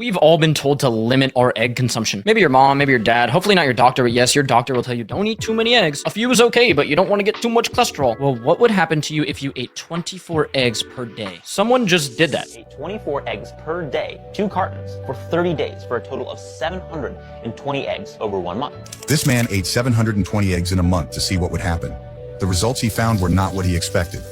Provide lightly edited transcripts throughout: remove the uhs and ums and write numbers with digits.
We've all been told to limit our egg consumption. Maybe your mom, maybe your dad, hopefully not your doctor, but yes, your doctor will tell you don't eat too many eggs. A few is okay, but you don't want to get too much cholesterol. Well, what would happen to you if you ate 24 eggs per day? Someone just did that. Ate 24 eggs per day, 2 cartons, for 30 days for a total of 720 eggs over 1 month. This man ate 720 eggs in a month to see what would happen. The results he found were not what he expected.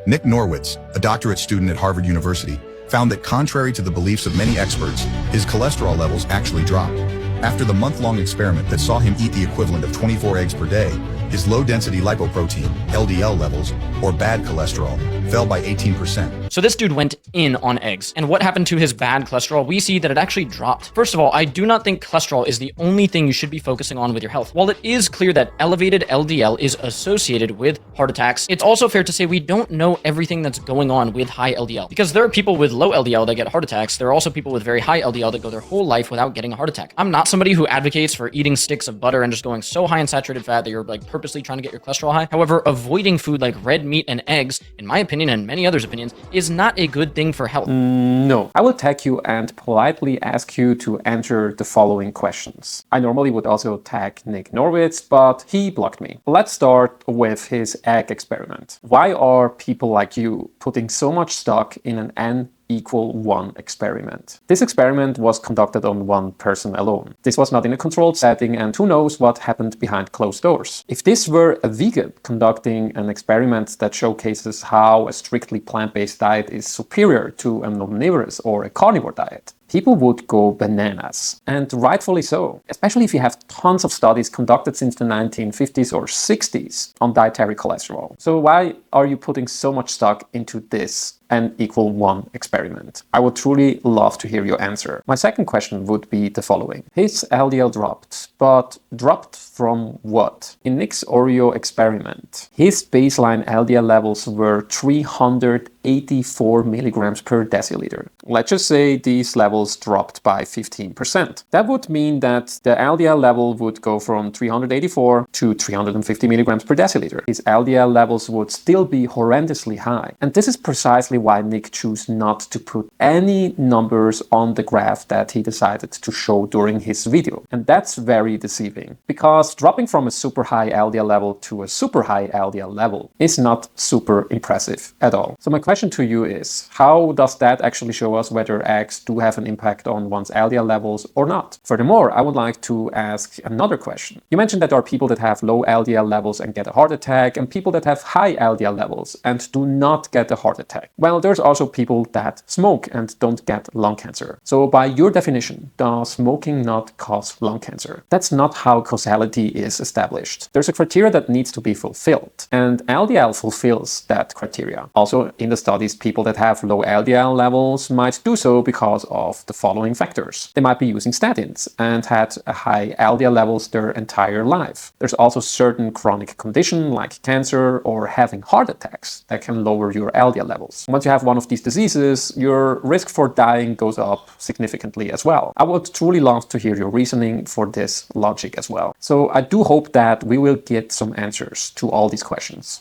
Nick Norwitz, a doctorate student at Harvard University, found that contrary to the beliefs of many experts, his cholesterol levels actually dropped. After the month-long experiment that saw him eat the equivalent of 24 eggs per day, his low-density lipoprotein, LDL levels, or bad cholesterol, fell by 18%. So this dude went in on eggs. And what happened to his bad cholesterol? We see that it actually dropped. First of all, I do not think cholesterol is the only thing you should be focusing on with your health. While it is clear that elevated LDL is associated with heart attacks, it's also fair to say we don't know everything that's going on with high LDL. Because there are people with low LDL that get heart attacks. There are also people with very high LDL that go their whole life without getting a heart attack. I'm not somebody who advocates for eating sticks of butter and just going so high in saturated fat that you're like purposely trying to get your cholesterol high. However, avoiding food like red meat and eggs, in my opinion and many others' opinions, is not a good thing for health. No. I will tag you and politely ask you to answer the following questions. I normally would also tag Nick Norwitz, but he blocked me. Let's start with his egg experiment. Why are people like you putting so much stock in an N=1 experiment? This experiment was conducted on one person alone. This was not in a controlled setting, and who knows what happened behind closed doors. If this were a vegan conducting an experiment that showcases how a strictly plant-based diet is superior to an omnivorous or a carnivore diet, people would go bananas, and rightfully so, especially if you have tons of studies conducted since the 1950s or 60s on dietary cholesterol. So why are you putting so much stock into this N=1 experiment? I would truly love to hear your answer. My second question would be the following. His LDL dropped, but dropped from what? In Nick's Oreo experiment, his baseline LDL levels were 384 milligrams per deciliter. Let's just say these levels dropped by 15%. That would mean that the LDL level would go from 384 to 350 milligrams per deciliter. His LDL levels would still be horrendously high. And this is precisely why Nick chose not to put any numbers on the graph that he decided to show during his video. And that's very deceiving, because dropping from a super high LDL level to a super high LDL level is not super impressive at all. So my question to you is, how does that actually show us whether eggs do have an impact on one's LDL levels or not? Furthermore, I would like to ask another question. You mentioned that there are people that have low LDL levels and get a heart attack, and people that have high LDL levels and do not get a heart attack. Well, there's also people that smoke and don't get lung cancer. So by your definition, does smoking not cause lung cancer? That's not how causality is established. There's a criteria that needs to be fulfilled, and LDL fulfills that criteria. Also, in the studies, people that have low LDL levels might do so because of the following factors. They might be using statins and had a high LDL levels their entire life. There's also certain chronic condition like cancer or having heart attacks that can lower your LDL levels. Once you have one of these diseases, your risk for dying goes up significantly as well. I would truly love to hear your reasoning for this logic as well. So I do hope that we will get some answers to all these questions.